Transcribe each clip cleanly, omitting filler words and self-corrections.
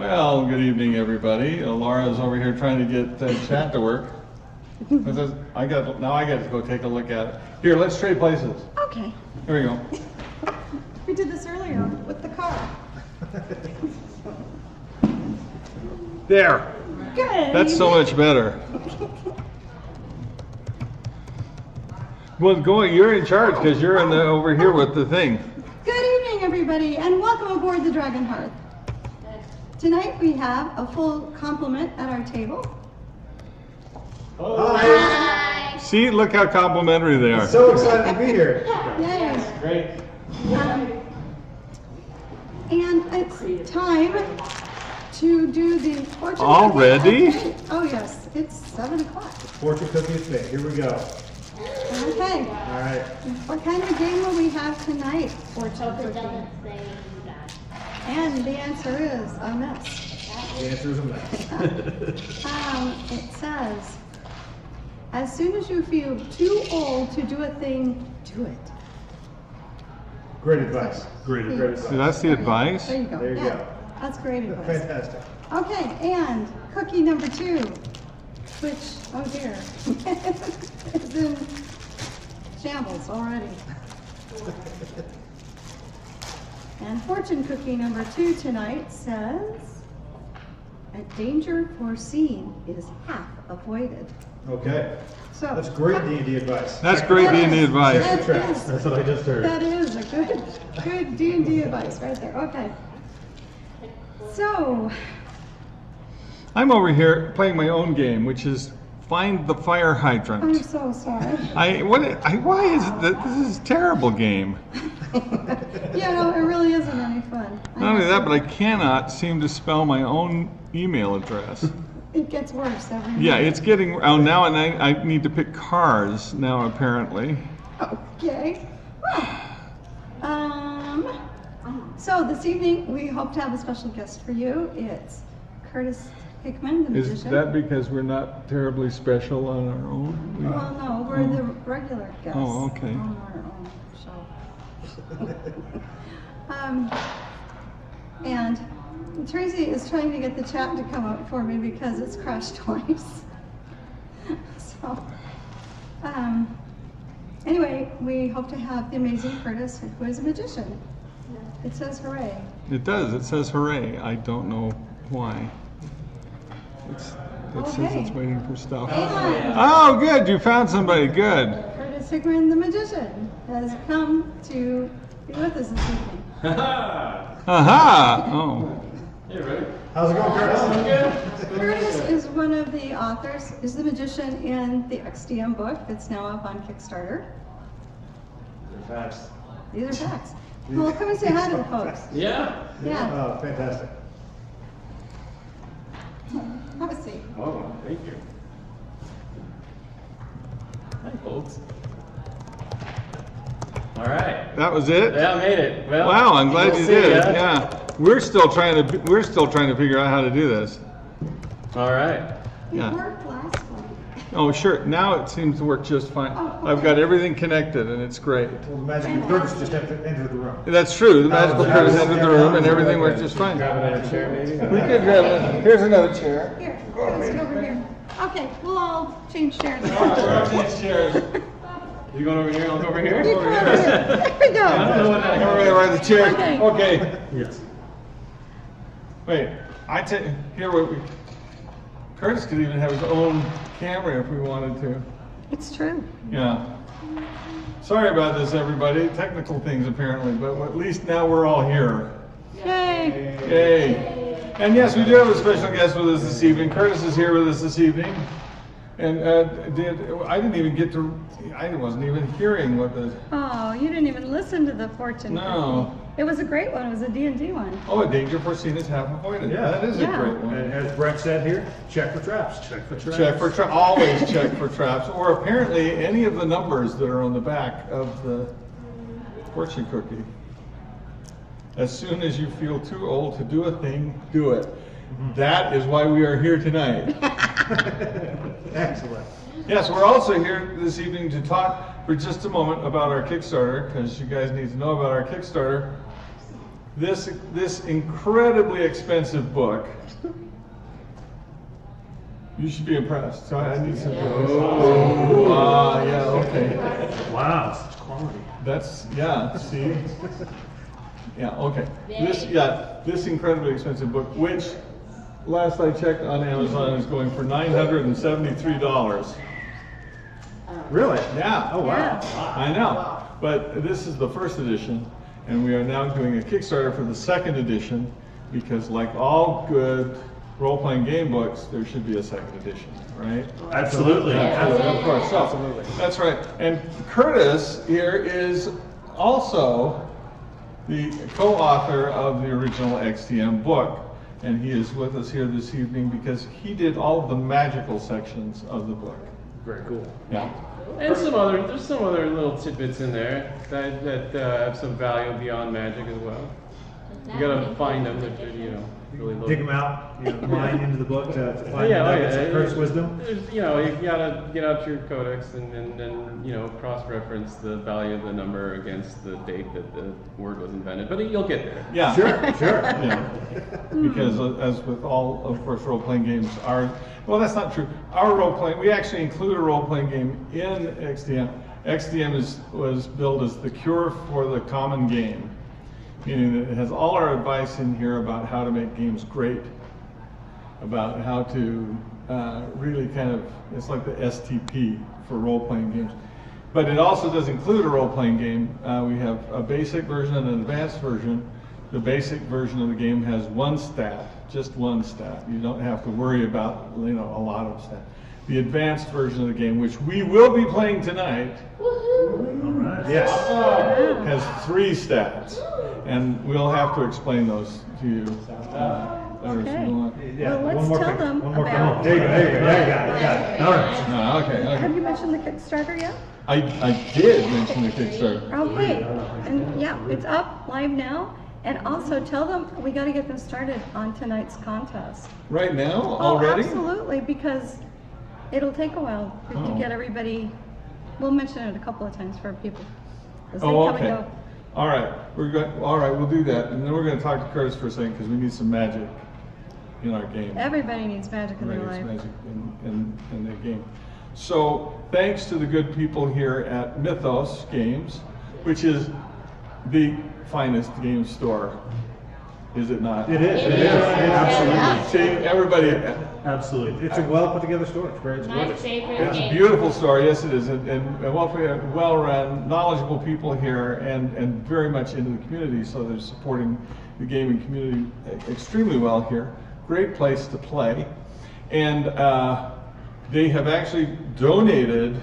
Well, good evening, everybody. Laura's over here trying to get the chat to work. Now I got to go take a look at it. Here, let's trade places. Okay. Here we go. We did this earlier with the car. There. Good. That's so much better. Well, you're in charge because you're over here with the thing. Good evening, everybody, and welcome aboard the Dragonhearth. Tonight we have a full complement at our table. Hi. See, look how complimentary they are. So excited to be here. Yay. Great. And it's time to do the fortune Already? cookie. Oh yes, it's 7 o'clock. Fortune cookie thing. Here we go. Okay. All right. What kind of game will we have tonight, fortune cookie? And the answer is a mess. The answer is a mess. It says, as soon as you feel too old to do a thing, do it. Great advice. Great advice. See, that's the advice? There you go. There you go. That's great advice. Fantastic. Okay, and cookie number 2, which, oh dear, is in shambles already. And fortune cookie number 2 tonight says, a danger foreseen is half avoided. Okay. So That's great D&D advice. That's great D&D advice. Check the traps. That's what I just heard. That is a good D&D advice right there. Okay. So, I'm over here playing my own game, which is find the fire I'm hydrant. so sorry. Why is it? This is a terrible game. Yeah, no, it really isn't any fun. Not only that, but I cannot seem to spell my own email address. It gets worse every Yeah, night. it's getting. Oh, now and I need to pick cars now. Apparently. Okay. So this evening we hope to have a special guest for you. It's Curtis Hickman, the magician. Is that because we're not terribly special on our own? Well, no, we're the regular guests. Oh, okay. On our own show. And Tracy is trying to get the chat to come up for me because it's crashed twice. So, anyway, we hope to have the amazing Curtis, who is a magician. It says hooray. It does. It says hooray. I don't know why. It says it's waiting for stuff. And Oh, good. You found somebody. Good. Curtis Hickman, the magician, has come to be with us this evening. Aha! Oh. Hey, Rick. How's it going, Curtis? Curtis is one of the authors, is the magician in the XDM book that's now up on Kickstarter. Facts. These are facts. Well, come and say hi to the folks. Yeah. Yeah. Oh, fantastic. Have a seat. Oh, thank you. Hi, folks. All right. That was it? Yeah, I made it. Well, Wow, I'm glad we'll you see did. ya. Yeah. We're still trying to figure out how to do this. All right. It Yeah. worked last week. Oh, sure. Now it seems to work just fine. Oh, okay. I've got everything connected and it's great. Well, the magic Curtis just have to enter the room. That's true. The magical Curtis entered the room and everything worked just fine. Grab another chair, maybe. We could grab it. Here's another chair. Here, sit over here. Okay, we'll all change chairs. chairs. You going over here? I'll go over here. You come over here. There we go. I don't know what that Over there where the chair. Okay. Okay. Yes. Wait. Curtis could even have his own camera if we wanted to. It's true. Yeah. Sorry about this, everybody. Technical things apparently, but at least now we're all here. Yay. Yay. And yes, we do have a special guest with us this evening. Curtis is here with us this evening. And I wasn't even hearing what the... Oh, you didn't even listen to the fortune No. cookie. It was a great one. It was a D&D one. Oh, a danger foreseen is half avoided. Yeah. That is a Yeah. great one. And as Brett said here, check for traps. Check for traps. Check for always check for traps, or apparently any of the numbers that are on the back of the fortune cookie. As soon as you feel too old to do a thing, do it. That is why we are here tonight. Excellent. Yes, we're also here this evening to talk for just a moment about our Kickstarter, because you guys need to know about our Kickstarter. this incredibly expensive book. You should be impressed. So I need some. Oh, yeah, okay. Wow, such quality. That's, yeah, see? Yeah, okay. This incredibly expensive book, which last I checked on Amazon is going for $973. Really? Yeah. Oh, wow. I know. But this is the first edition, and we are now doing a Kickstarter for the second edition, because like all good role-playing game books, there should be a second edition, right? Absolutely. Of course. So, Absolutely. that's right. And Curtis here is also the co-author of the original XTM book, and he is with us here this evening because he did all of the magical sections of the book. Very cool. Yeah. And there's some other little tidbits in there that have some value beyond magic as well. You gotta find them to, really look. Dig them out, mine into the book to find the nuggets of Kurt's wisdom. You gotta get out your codex and cross-reference the value of the number against the date that the word was invented. But you'll get there. Yeah. Sure. Yeah. Because as with all, of course, role-playing games, well, that's not true. Our role-playing, we actually include a role-playing game in XDM. XDM was billed as the cure for the common game, meaning that it has all our advice in here about how to make games great, about how to really it's like the STP for role-playing games. But it also does include a role-playing game. We have a basic version and an advanced version. The basic version of the game has one stat, just one stat. You don't have to worry about a lot of stats. The advanced version of the game, which we will be playing tonight, Yes. has 3 stats, and we'll have to explain those to you. Okay. Yeah, Well, let's one more tell pick. them One more about- pick. There you go. There you got it. All right. Okay. Have you mentioned the Kickstarter yet? I did mention the Kickstarter. Okay, and yeah, it's up live now. And also tell them we got to get them started on tonight's contest. Right now? Oh, Already? absolutely, because it'll take a while to get everybody. We'll mention it a couple of times for people. As they come and Okay. go. All right. All right, we'll do that. And then we're going to talk to Curtis for a second because we need some magic in our game. Everybody needs magic in their Everybody life. needs magic in their game. So thanks to the good people here at Mythos Games, which is the finest game store, is it not? It is. It is. Absolutely. See, everybody, Absolutely. It's a well put together store. It's great. It's My gorgeous. favorite it's a game. beautiful store, yes it is, and well-run, knowledgeable people here, and very much into the community, so they're supporting the gaming community extremely well here. Great place to play, and they have actually donated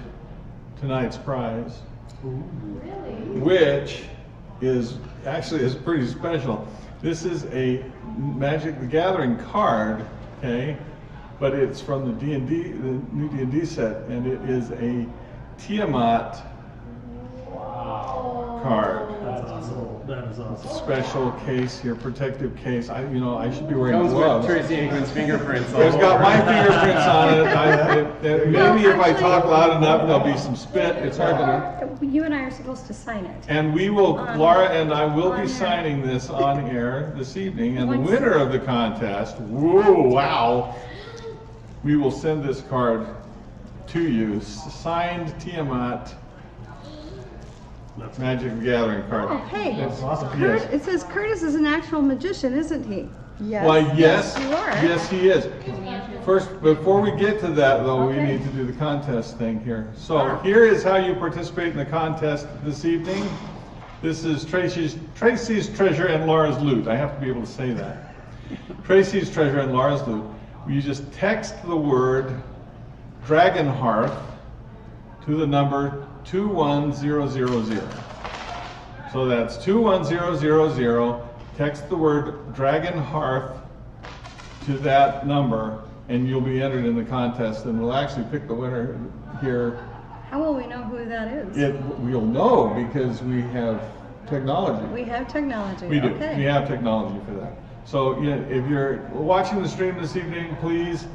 tonight's prize, which is pretty special. This is a Magic the Gathering card, okay, but it's from the D&D, the new D&D set, and it is a Tiamat card. That's awesome. That is awesome. Special case here, protective case. I should be wearing Comes gloves. with Tracy Aikman's fingerprints. It's all got over my it. fingerprints on it. Maybe if I talk loud enough, there'll be some spit. It's hard to know. You and I are supposed to sign it. And we will, Laura and I will On be air. signing this on air this evening. And the Once- winner of the contest, whoa, wow, we will send this card to you, signed Tiamat Magic the Gathering card. Oh, hey, That's awesome. Yes. It says Curtis is an actual magician, isn't he? Yes. Why, yes, you are. yes, he is. First, before we get to that, though, we Okay. need to do the contest thing here. So Ah. here is how you participate in the contest this evening. This is Tracy's treasure and Laura's loot. I have to be able to say that. Tracy's treasure and Laura's loot. You just text the word Dragonhearth to the number 21000. So that's 21000. Text the word Dragonhearth to that number, and you'll be entered in the contest. And we'll actually pick the winner here. How will we know who that is? We'll know because we have technology. We have technology. We do. Okay. We have technology for that. So if you're watching the stream this evening, please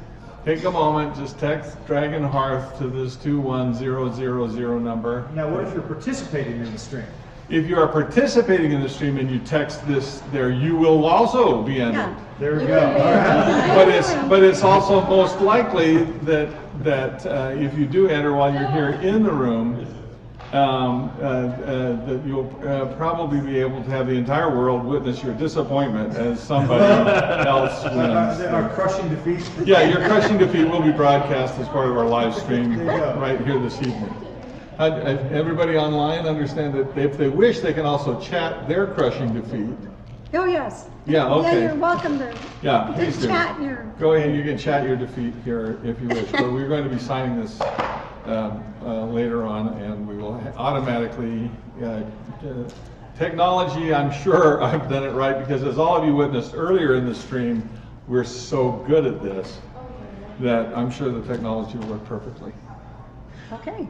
take a moment, just text Dragonhearth to this 21000 number. Now, what if you're participating in the stream? If you are participating in the stream and you text this there, you will also be entered. Yeah. There we You go. will be. All right. But it's also most likely that if you do enter while you're here in the room, that you'll probably be able to have the entire world witness your disappointment as somebody else wins. Our crushing defeat. Yeah, your crushing defeat will be broadcast as part of our live stream There you go. right here this evening. Everybody online understand that if they wish, they can also chat their crushing defeat. Oh, yes. Yeah, okay. Yeah, you're welcome to Yeah, please just do. chat your. Go ahead, you can chat your defeat here if you wish, but we're going to be signing this later on, and we will automatically, technology, I'm sure I've done it right, because as all of you witnessed earlier in the stream, we're so good at this that I'm sure the technology will work perfectly. Okay.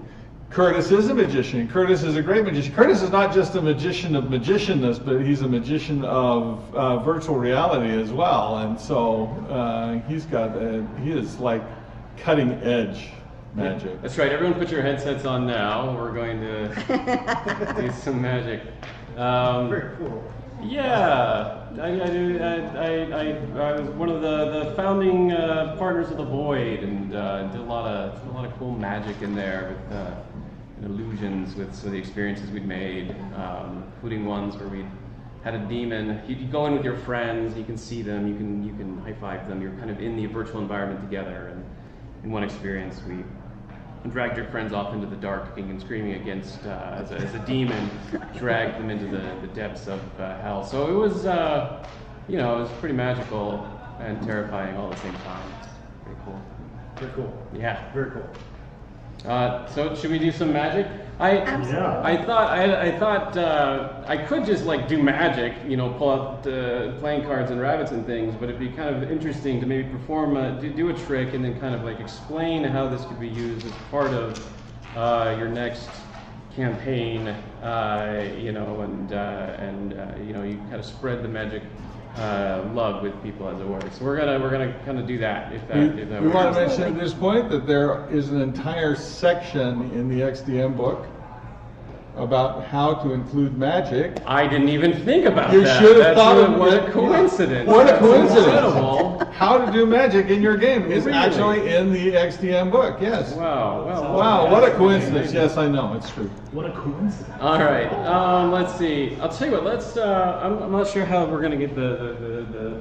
Curtis is a magician. Curtis is a great magician. Curtis is not just a magician of magicianness, but he's a magician of virtual reality as well. And so he is like cutting edge magic. That's right. Everyone put your headsets on now. We're going to do some magic. Very cool. Yeah, I was one of the founding partners of the Void, and did a lot of cool magic in there with and illusions with some of the experiences we'd made, including ones where we had a demon. You go in with your friends, you can see them, you can high five them. You're kind of in the virtual environment together. And in one experience, we dragged your friends off into the dark, kicking and screaming against as a demon, dragged them into the depths of hell. So it was, it was pretty magical and terrifying all at the same time. Pretty cool. Very cool. Yeah. Very cool. So should we do some magic? I thought I could just like do magic, pull out playing cards and rabbits and things, but it'd be kind of interesting to maybe perform do a trick and then kind of like explain how this could be used as part of your next campaign, and you kind of spread the magic love with people, as it were. So we're gonna kind of do that. If that We works. want to mention at this point that there is an entire section in the XDM book about how to include magic. I didn't even think about You that. should have thought of what it. a coincidence. What a That's coincidence! incredible. How to do magic in your game is Really? actually in the XDM book. Yes. Wow. Well, Wow, what a coincidence! Yes, I know it's true. What a coincidence. All right. Let's see. I'll tell you what. Let's. I'm not sure how we're gonna get the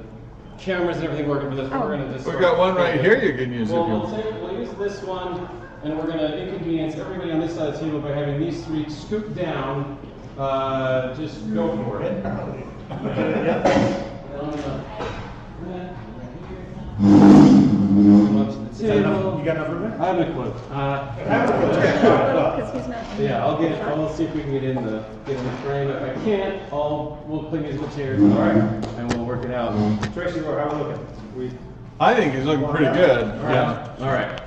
cameras and everything working for this, but we're gonna just. We've got one right here you can use if Well, you want. we'll use this one, and we're gonna inconvenience everybody on this side of the table by having these three scoop down. Just go for it. You got enough room there? I have no clue. Because he's not. Yeah, I'll see if we can get in the frame. If I can't, we'll play musical chairs. All right, and we'll work it out. Tracy, how are we looking? I think he's looking pretty good. Yeah. All right.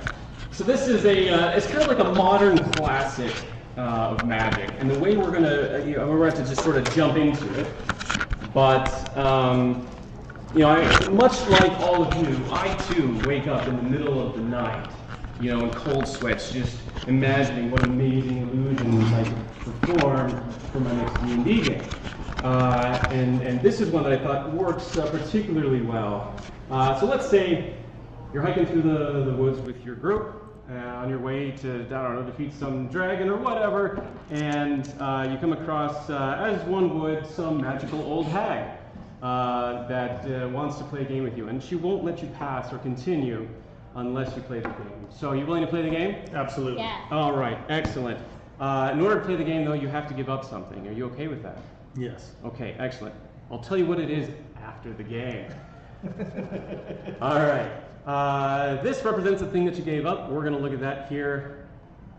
So this is it's kind of like a modern classic of magic, and the way we're gonna we're going to have to just sort of jump into it. But much like all of you, I too wake up in the middle of the night, in cold sweats, just imagining what amazing illusions I could perform for my next D&D game. And this is one that I thought works particularly well. So let's say you're hiking through the woods with your group on your way to, defeat some dragon or whatever, and you come across, as one would, some magical old hag that wants to play a game with you, and she won't let you pass or continue unless you play the game. So, are you willing to play the game? Absolutely. Yeah. All right, excellent. In order to play the game, though, you have to give up something. Are you okay with that? Yes. Okay, excellent. I'll tell you what it is after the game. All right. This represents the thing that you gave up. We're going to look at that here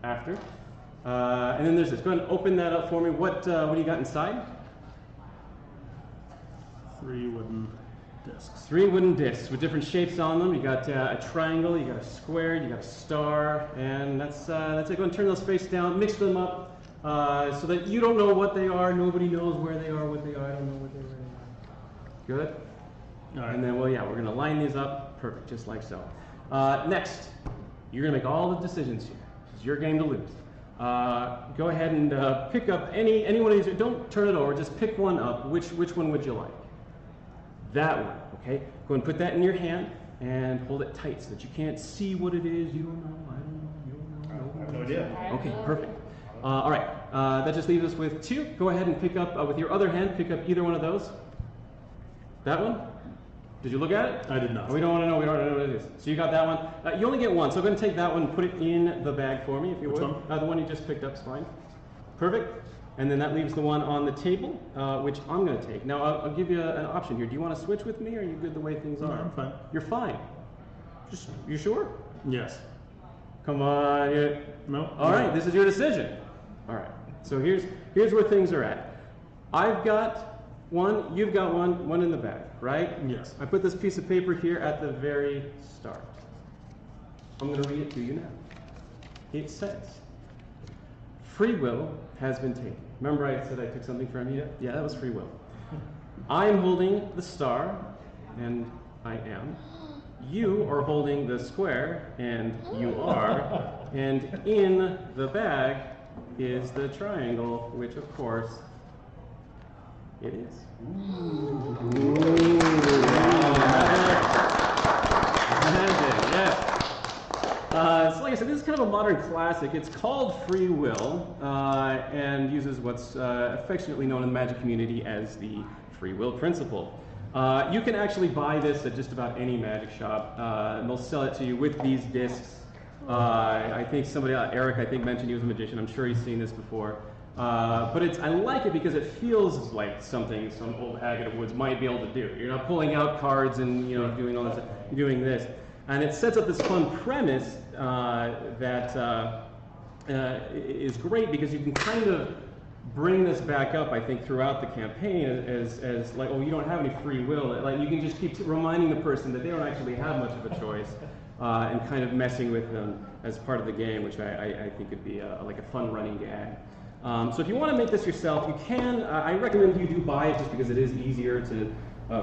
after. And then there's this. Go ahead and open that up for me. What do you got inside? 3 wooden discs. 3 wooden discs with different shapes on them. You got a triangle, you got a square, you got a star, and that's it. Go ahead and turn those face down, mix them up, so that you don't know what they are. Nobody knows where they are, what they are. I don't know what they are. Good. All right. And then, we're going to line these up. Perfect, just like so. Next, you're going to make all the decisions here. It's your game to lose. go ahead and pick up any one of these. Don't turn it over, just pick one up. Which one would you like? That one, okay? Go and put that in your hand and hold it tight so that you can't see what it is. You don't know, I don't know, you don't know. I have no idea. Okay, perfect. All right, that just leaves us with 2. Go ahead and pick up, with your other hand, pick up either one of those. That one? Did you look at it? I did not. We don't want to know, we don't want to know what it is. So you got that one. You only get one, so I'm going to take that one and put it in the bag for me, if you Which would. one? The one you just picked up is fine. Perfect. And then that leaves the one on the table, which I'm going to take. Now, I'll give you an option here. Do you want to switch with me, or are you good the way things are? No, I'm fine. You're fine. You sure? Yes. Come on. No. All right, this is your decision. All right, so here's where things are at. I've got one, you've got one in the bag, right? Yes. I put this piece of paper here at the very start. I'm going to read it to you now. It says, free will has been taken. Remember I said I took something from you? Yeah, that was free will. I am holding the star, and I am. You are holding the square, and you are. And in the bag is the triangle, which of course it is. Yes. So like I said, this is kind of a modern classic. It's called Free Will, and uses what's affectionately known in the magic community as the free will principle. You can actually buy this at just about any magic shop, and they'll sell it to you with these discs. I think somebody, Eric, I think mentioned he was a magician. I'm sure he's seen this before. But I like it because it feels like something some old hag of the woods might be able to do. You're not pulling out cards and doing all this. You're doing this, and it sets up this fun premise that is great because you can kind of bring this back up, I think, throughout the campaign as like, oh, you don't have any free will. Like you can just keep reminding the person that they don't actually have much of a choice, and kind of messing with them as part of the game, which I think would be like a fun running gag. So if you want to make this yourself, you can. I recommend you do buy it just because it is easier to,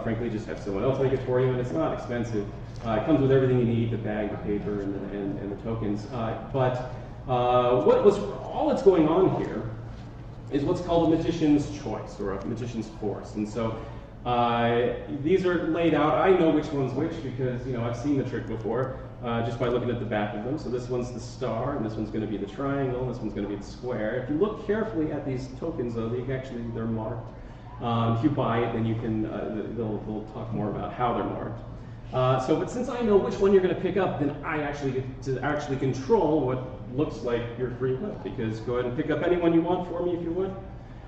frankly, just have someone else make it for you, and it's not expensive. It comes with everything you need: the bag, the paper, and the tokens. But all that's going on here is what's called a magician's choice, or a magician's force. And so these are laid out. I know which one's which because I've seen the trick before, just by looking at the back of them. So this one's the star, and this one's going to be the triangle, and this one's going to be the square. If you look carefully at these tokens, though, they're marked. If you buy it, then you can. They'll talk more about how they're marked. But since I know which one you're going to pick up, then I actually get to actually control what looks like your free will. Because go ahead and pick up any one you want for me if you would.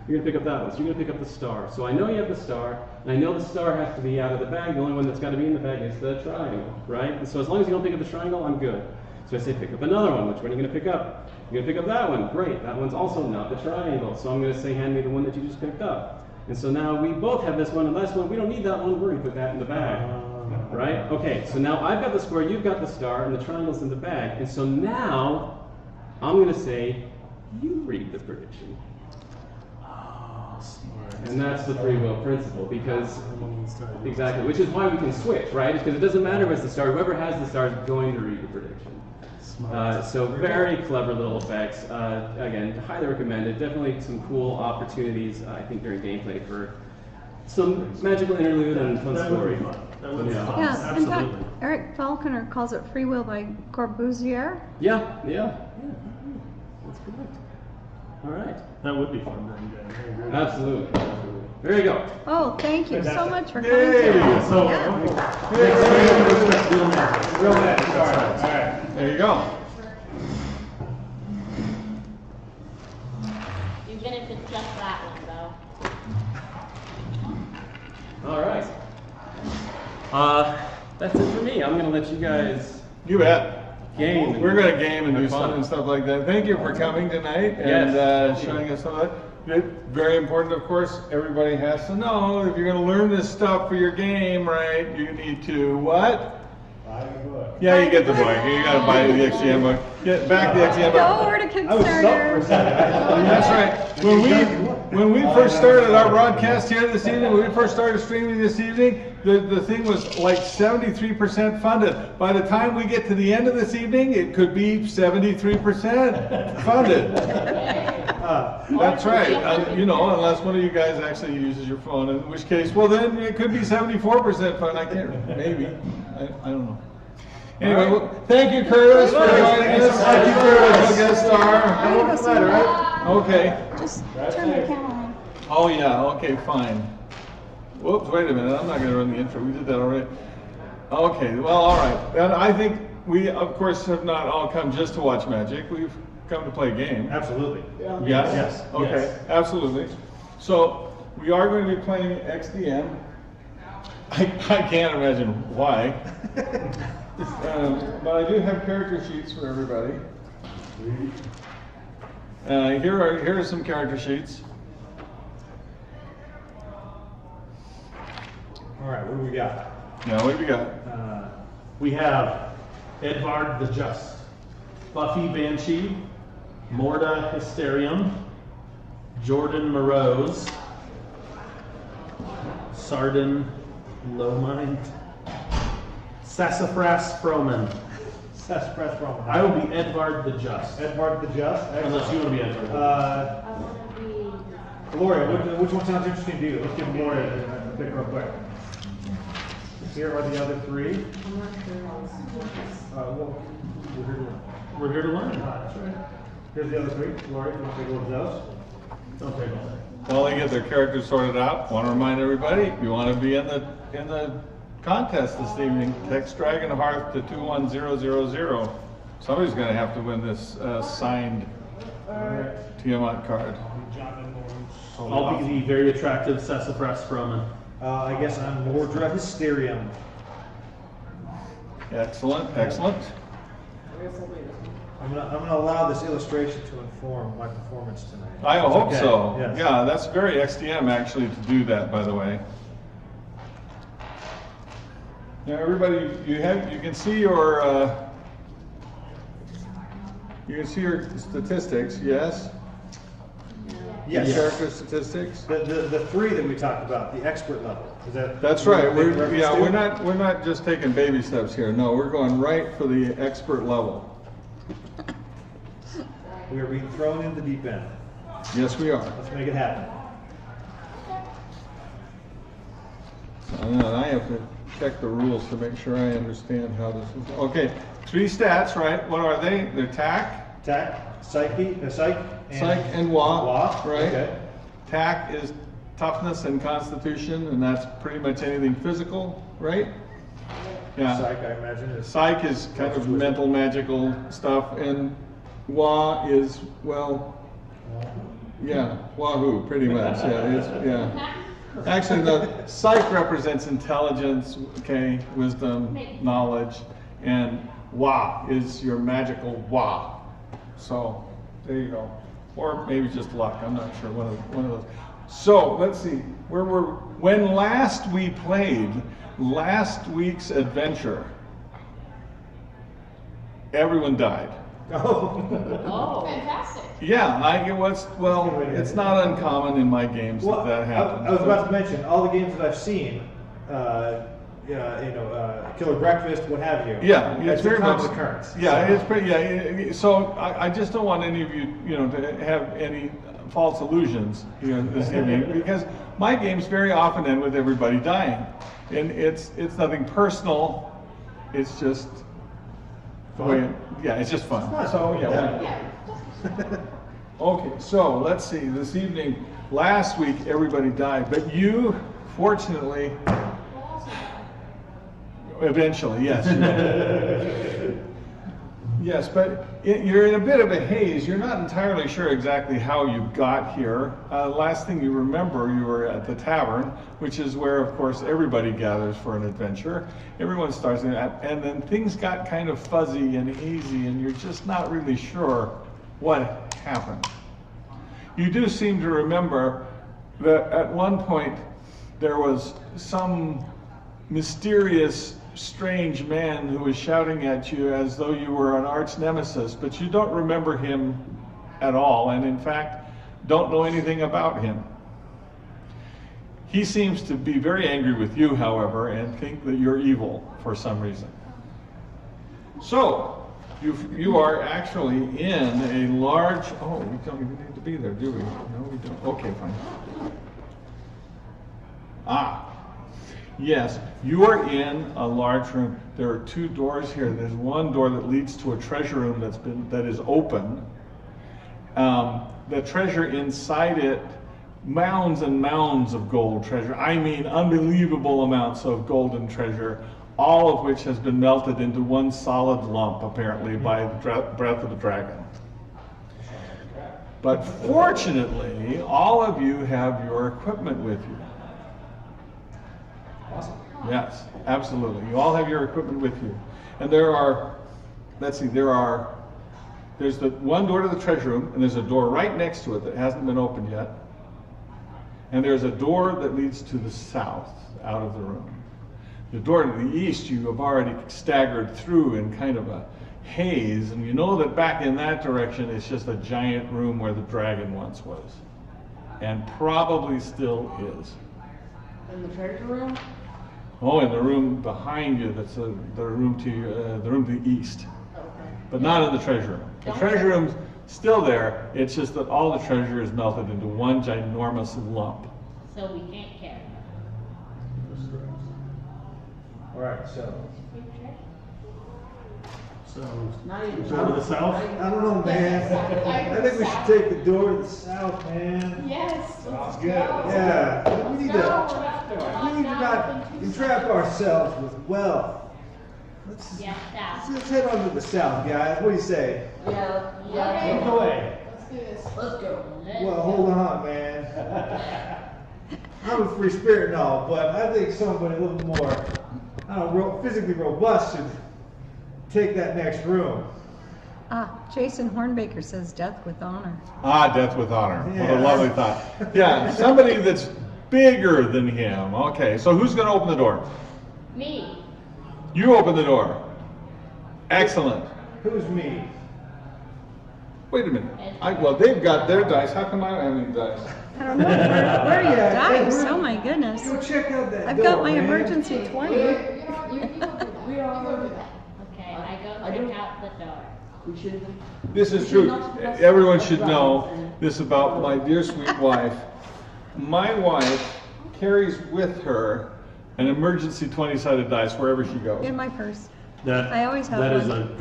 You're going to pick up that one. So you're going to pick up the star. So I know you have the star, and I know the star has to be out of the bag. The only one that's got to be in the bag is the triangle, right? And so as long as you don't pick up the triangle, I'm good. So I say pick up another one. Which one are you going to pick up? You're going to pick up that one. Great. That one's also not the triangle. So I'm going to say hand me the one that you just picked up. And so now we both have this one and this one. We don't need that one. We're going to put that in the bag. Right? Okay, so now I've got the square, you've got the star, and the triangle's in the bag. And so now I'm going to say, you read the prediction. Oh, smart. And that's the free will principle, because, exactly, which is why we can switch, right? Because it doesn't matter what's the star, whoever has the star is going to read the prediction. So very clever little effects. Again, highly recommended. Definitely some cool opportunities, I think, during gameplay for some magical interlude and fun story. That would be fun. Yes, in fact, Absolutely. Eric Falconer calls it Free Will by Corbusier. Yeah. That's correct. All right. That would be fun during the game. I agree. Absolutely. There you go. Oh, thank you so Fantastic. much for coming Yay! today. So, Yeah. Real magic. Real magic. All right. There you go. You're gonna pick just that one, though. All right. That's it for me. I'm going to let you guys You bet. game. We're going to game and do Have fun fun. and stuff like that. Thank you for coming tonight and Yes. showing us some of that. Very important, of course, everybody has to know if you're going to learn this stuff for your game, right, you need to what? Buy the book. Yeah, you get the book. You got to buy the XGM book. Get back the XGM book. Go over to I was stuck for a Kickstarter. second. That's right. When we when we first started our broadcast here this evening, when we first started streaming this evening, the thing was like 73% funded. By the time we get to the end of this evening, it could be 73% funded. That's right. You know, unless one of you guys actually uses your phone, in which case, well, then it could be 74% funded. I can't, maybe. I don't know. Anyway, well, thank you, Curtis, for joining us. Thank you, Curtis, guest star. Right? Okay. Just turn the camera on. Oh, yeah, okay, fine. Whoops, wait a minute, I'm not going to run the intro. We did that already. Okay, well, all right. And I think we, of course, have not all come just to watch magic. We've come to play a game. Absolutely. Yes? Yes. Okay, Yes. absolutely. So, we are going to be playing XDM. I can't imagine why. But I do have character sheets for everybody. Here are some character sheets. All right, what do we got? Now, what do we got? We have Edvard the Just, Buffy Banshee, Morda Hysterium, Jordan Morose, Sardin Lowmind, Sassafras Froman. Sassafras from. I will be Edvard the Just. Edvard the Just. Unless you want to be Edvard. I want to be. Gloria, which one sounds interesting to you? Let's give Gloria a pick real quick. Here are the other three. I'm not sure Well, we're here to learn. We're here to learn. That's right. Here's the other three. Gloria, you want to take a look at those? Don't take all that. While they get their characters sorted out, want to remind everybody, if you want to be in the contest this evening, text Dragonhearth to 21000. Somebody's going to have to win this signed Tiamat card. I'll be the very attractive Sassafras Froman. I guess I'm Mordra Hysterium. Excellent, excellent. I'm gonna allow this illustration to inform my performance tonight. I hope Okay, so. yes. Yeah, that's very XDM actually to do that, by the way. Now, everybody, you can see your statistics. Yes. Yes. Character statistics. The three that we talked about, the expert level. Is that? That's right. what we're making reference to? We're not just taking baby steps here. No, we're going right for the expert level. We are being thrown in the deep end. Yes, we are. Let's make it happen. And I have to check the rules to make sure I understand how this is. Okay, 3 stats, right? What are they? They're tack, Attack, psyche, psych, and wa, wa, right? okay. Tack is toughness and constitution, and that's pretty much anything physical, right? Yeah. Psych, I imagine, is Psych is kind of mental, magical stuff, and wa is, well, yeah, wahoo, pretty much. Yeah. Actually, the psych represents intelligence, okay, wisdom, knowledge, and wa is your magical wa. So there you go, or maybe just luck. I'm not sure. One of those. So let's see. When last we played last week's adventure, everyone died. Oh, fantastic. Yeah, it's not uncommon in my games that happens. I was about to mention all the games that I've seen. Killer Breakfast, what have you. Yeah, it's a very much common occurrence. Yeah, it's pretty. Yeah, so I just don't want any of you, to have any false illusions this evening, because my games very often end with everybody dying, and it's nothing personal. It's just fun. It's just fun. So okay, so let's see. This evening, last week everybody died, but you, fortunately. Eventually, yes. Yes, but you're in a bit of a haze. You're not entirely sure exactly how you got here. Last thing you remember, you were at the tavern, which is where, of course, everybody gathers for an adventure. Everyone starts in that, and then things got kind of fuzzy and hazy, and you're just not really sure what happened. You do seem to remember that at one point there was some mysterious, strange man who was shouting at you as though you were an arch nemesis, but you don't remember him at all. And in fact, don't know anything about him. He seems to be very angry with you, however, and think that you're evil for some reason. So, you are actually in a large, oh, we don't even need to be there, do we? No, we don't. Okay, fine. Yes, you are in a large room. There are 2 doors here. There's one door that leads to a treasure room that is open. The treasure inside it, mounds and mounds of gold treasure. I mean, unbelievable amounts of golden treasure, all of which has been melted into one solid lump, apparently, by the breath of the dragon. But fortunately, all of you have your equipment with you. Awesome. Yes, absolutely. You all have your equipment with you. And there are, let's see, there's the one door to the treasure room, and there's a door right next to it that hasn't been opened yet. And there's a door that leads to the south, out of the room. The door to the east you have already staggered through in kind of a haze, and you know that back in that direction it's just a giant room where the dragon once was. And probably still is. In the treasure room? Oh, in the room behind you, that's the room to the east. Okay. But not in the treasure room. The treasure room's still there, it's just that all the treasure is melted into one ginormous lump. So we can't carry it. All right, so. So, Not even. go to the south. I don't know, man. I think we should take the door to the south, man. Yes. Sounds good. Yeah, we need to not entrap ourselves with wealth. Let's Yeah, that. let's head on to the south, guys. What do you say? Yeah. Lead the way. Let's go. Well, hold on, man. I'm a free spirit and all, but I think somebody a little more, I don't know, physically robust should take that next room. Jason Hornbaker says death with honor. Death with honor. What a Yeah. lovely thought. Yeah, somebody that's bigger than him. Okay, so who's going to open the door? Me. You open the door. Excellent. Who's me? Wait a minute. Well, they've got their dice. How come I don't have any dice? I don't know, where are your Yeah, dice? hey, Oh my goodness. Go check out that I've door, got my man. emergency 20. Okay, I go check out the door. This is true. Everyone should know this about my dear sweet wife. My wife carries with her an emergency 20-sided dice wherever she goes. In my purse. That, I always have that is one.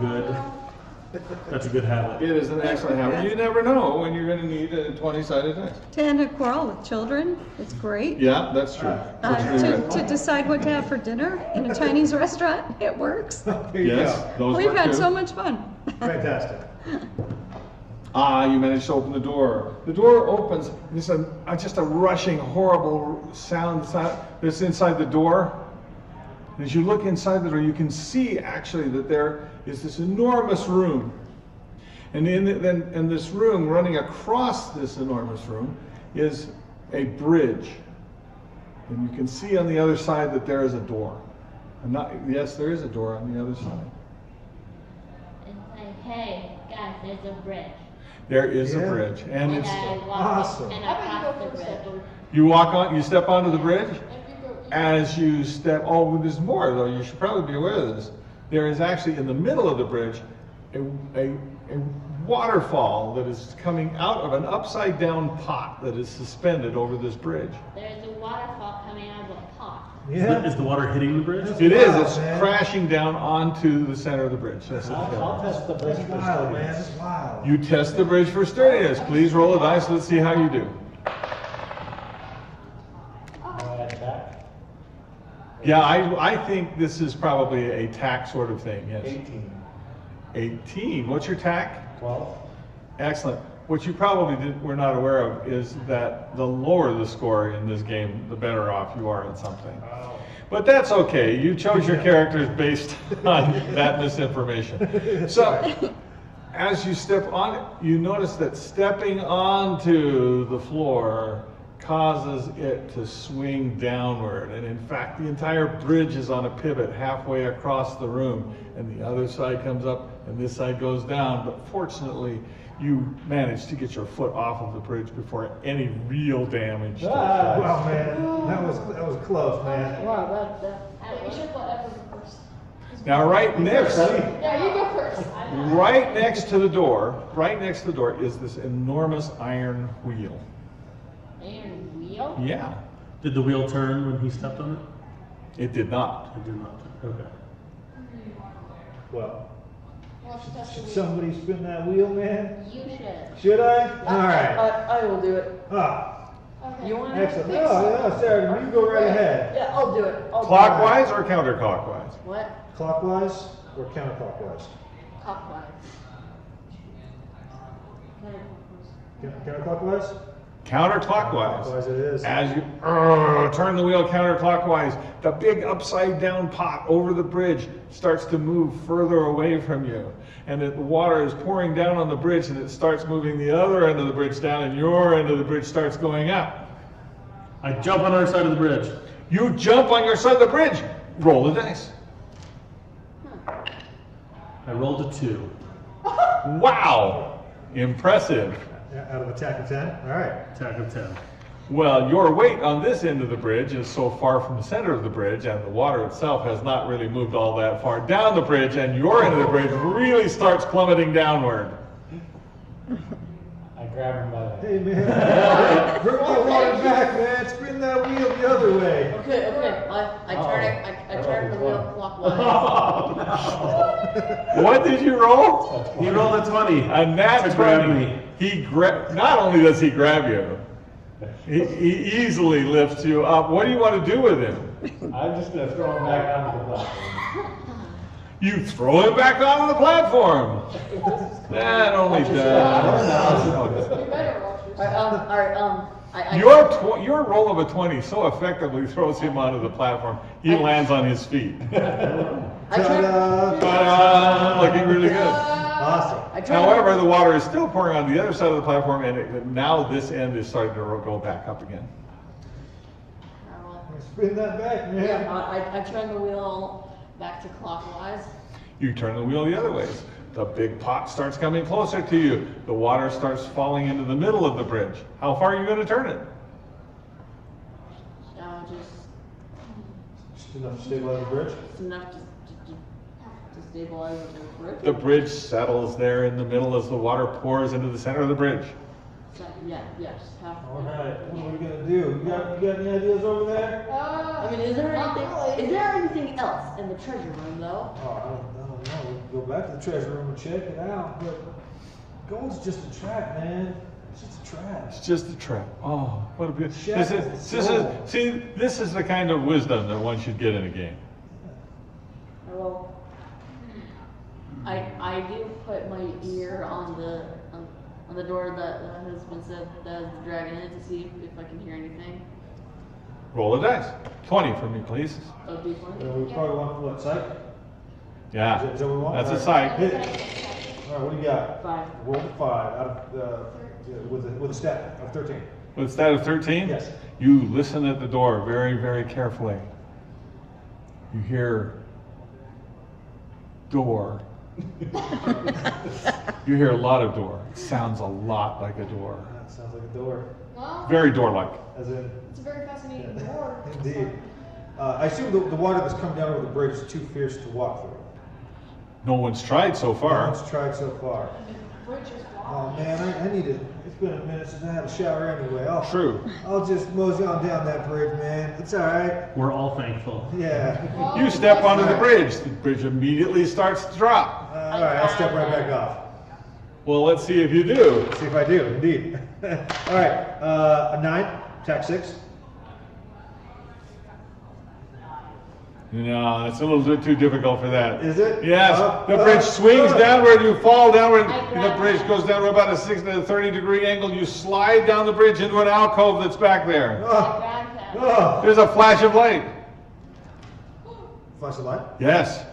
that's a good habit. It is an excellent habit. You never know when you're going to need a 20-sided dice. To end a quarrel with children, it's great. Yeah, that's true. That's really good. To decide what to have for dinner in a Chinese restaurant, it works. There you Yes, go. those We've work had too. so much fun. Fantastic. You managed to open the door. The door opens. There's just a rushing, horrible sound that's inside the door. And as you look inside the door, you can see actually that there is this enormous room. And in this room, running across this enormous room, is a bridge. And you can see on the other side that there is a door. Yes, there is a door on the other side. It's like, hey, guys, there's a bridge. There is a Yeah. bridge, and it's I walk awesome. and I cross the bridge. you step onto the bridge. As you step, there's more though. You should probably be aware of this. There is actually in the middle of the bridge a waterfall that is coming out of an upside down pot that is suspended over this bridge. There's a waterfall coming out of a pot. Yeah. Is the water hitting the bridge? It is. Wow, It's man. crashing down onto the center of the bridge. That's it. I'll test the bridge That's for wild, man. sturdiness. That's wild. You test the bridge for sturdiness. Please roll a dice. Let's see how you do. Attack. Yeah, I think this is probably a tack sort of thing. Yes. 18. 18. What's your tack? 12. Excellent. What you probably were not aware of is that the lower the score in this game, the better off you are at something. But that's okay. You chose your characters based on that misinformation. So, as you step on it, you notice that stepping onto the floor causes it to swing downward. And in fact, the entire bridge is on a pivot halfway across the room. And the other side comes up and this side goes down. But fortunately, you managed to get your foot off of the bridge before any real damage took place. Wow, man, that was close, man. Wow, We should go ever first. Now, right next Yeah, you go first. right next to the door is this enormous iron wheel. Iron wheel? Yeah, Did the wheel turn when he stepped on it? it did not. It did not. Okay. Well, Well, she touched the should wheel. somebody spin that wheel, man? You should. Should I? All right. I will do it. Ah, Okay. You want to? excellent. No, Sarah, you go right ahead. Yeah, I'll do it. Clockwise or counterclockwise? What? Clockwise or counterclockwise? Clockwise. Counterclockwise? Counterclockwise. Counterclockwise it is. As you turn the wheel counterclockwise, the big upside down pot over the bridge starts to move further away from you. And the water is pouring down on the bridge and it starts moving the other end of the bridge down and your end of the bridge starts going up. I jump on our side of the bridge. You jump on your side of the bridge. Roll the dice. I rolled a 2. Wow. Impressive. Out of attack of 10? All right. Attack of 10. Well, your weight on this end of the bridge is so far from the center of the bridge, and the water itself has not really moved all that far down the bridge, and your end of the bridge really starts plummeting downward. I grab him by the Hey, man. Bring my water back, man. Spin that wheel the other way. Okay. I turn the wheel clockwise. What did you roll? He rolled a 20. A nat to grab 20. me. Not only does he grab you, he easily lifts you up. What do you want to do with him? I'm just gonna throw him back onto the platform. You throw him back onto the platform. That only does. You better roll yourself. Your roll of a 20 so effectively throws him onto the platform, he lands on his feet. Ta-da! Ta-da! Looking really good. Awesome. However, the water is still pouring on the other side of the platform, and now this end is starting to go back up again. Spin that back, man. Yeah, I turn the wheel back to clockwise. You turn the wheel the other way. The big pot starts coming closer to you. The water starts falling into the middle of the bridge. How far are you going to turn it? Just enough to stabilize the bridge. Just enough to stabilize the bridge. The bridge settles there in the middle as the water pours into the center of the bridge. So, yes. All right. What are we gonna do? You got any ideas over there? I mean, is there anything else in the treasure room though? Oh, I don't know. We can go back to the treasure room and check it out. But gold's just a trap, man. It's just a trap. It's just a trap. Oh, what a beautiful. Shackles. This is the kind of wisdom that one should get in a game. Well, I do put my ear on the door that has been said that has the dragon in it to see if I can hear anything. Roll the dice. 20 for me, please. Oh, D20? We probably want what sight? Yeah, Is that what we want? that's a All right. sight. Hit it. All right. What do you got? 5. Roll the 5 out of with a stat of 13. With a stat of 13? Yes. You listen at the door very, very carefully. You hear door. You hear a lot of door. It sounds a lot like a door. That sounds like a door. Well, Very door-like. As in, it's a very fascinating door. indeed. I assume the water that's come down over the bridge is too fierce to walk through. No one's tried so No far. one's tried so far. The bridge is Oh long. man, I need it. It's been a minute since I had a shower anyway. True. I'll just mosey on down that bridge, man. It's all right. We're all thankful. Yeah. Well, You step onto the bridge. The bridge immediately starts to drop. All right, I'll step right back off. Well, let's see if you do. See if I do, indeed. All right, a 9, attack 6. No, it's a little bit too difficult for that. Is it? Yes. The bridge swings up. downward. You fall downward. I The grab bridge it. goes down to about a 30-degree angle. You slide down the bridge into an alcove that's back there. Oh, Grab that. oh. There's a flash of light. Flash of light. Yes.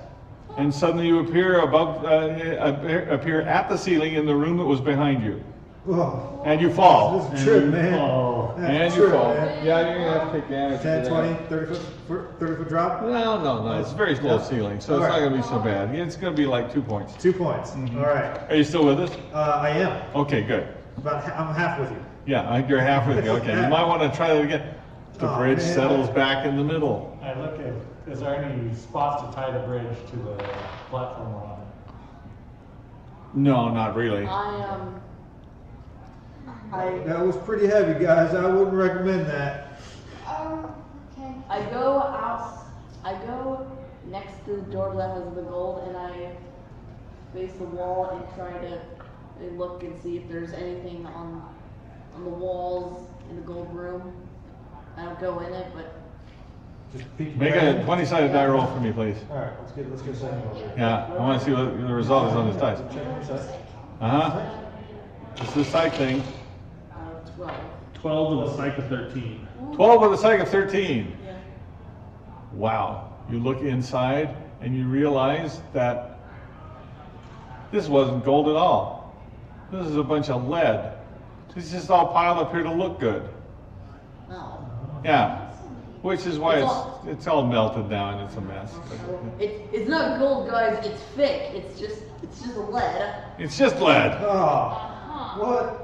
And suddenly you appear at the ceiling in the room that was behind you. Oh, And you fall. this is a trip, man. Oh. That's And a you trip, fall. man. Yeah, you're gonna have to take damage. 10, for 20, that. 30 foot drop? No, it's very low ceiling, so it's Alright. not gonna be so bad. It's gonna be like 2 points. 2 points. Mhm. All right. Are you still with us? I am. Okay, good. I'm half with you. Yeah, you're half with me. Okay, you might want to try that again. The Oh, bridge man. settles back in the middle. I look at, is there any spots to tie the bridge to the platform we're on? No, not really. That was pretty heavy, guys. I wouldn't recommend that. Okay. I go out. I go next to the door that has the gold, and I face the wall and try to look and see if there's anything on the walls in the gold room. I don't go in it, but Just peek Make your a head. 20-sided die roll for me, please. All right, let's get a second over here. Yeah, I want to see what the result is on this dice. Check your side. Uh-huh. It's the psych thing. 12. 12 with a psych of 13. 12 with a psych of 13. Yeah. Wow. You look inside and you realize that this wasn't gold at all. This is a bunch of lead. It's just all piled up here to look good. No. Yeah. Which is why it's all melted down. It's a mess. It's not gold, guys. It's fake. It's just a lead. It's just lead. Oh, what?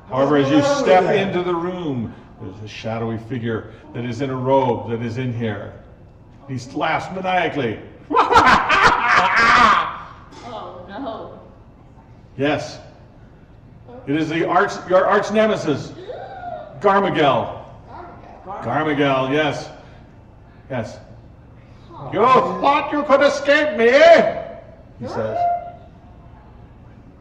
However, as you What's wrong step with that? into the room, there's a shadowy figure that is in a robe that is in here. He laughs maniacally. Oh no. Yes. It is your arch nemesis, Garmagel. Garmagel, yes. Yes. You thought you could escape me, he says.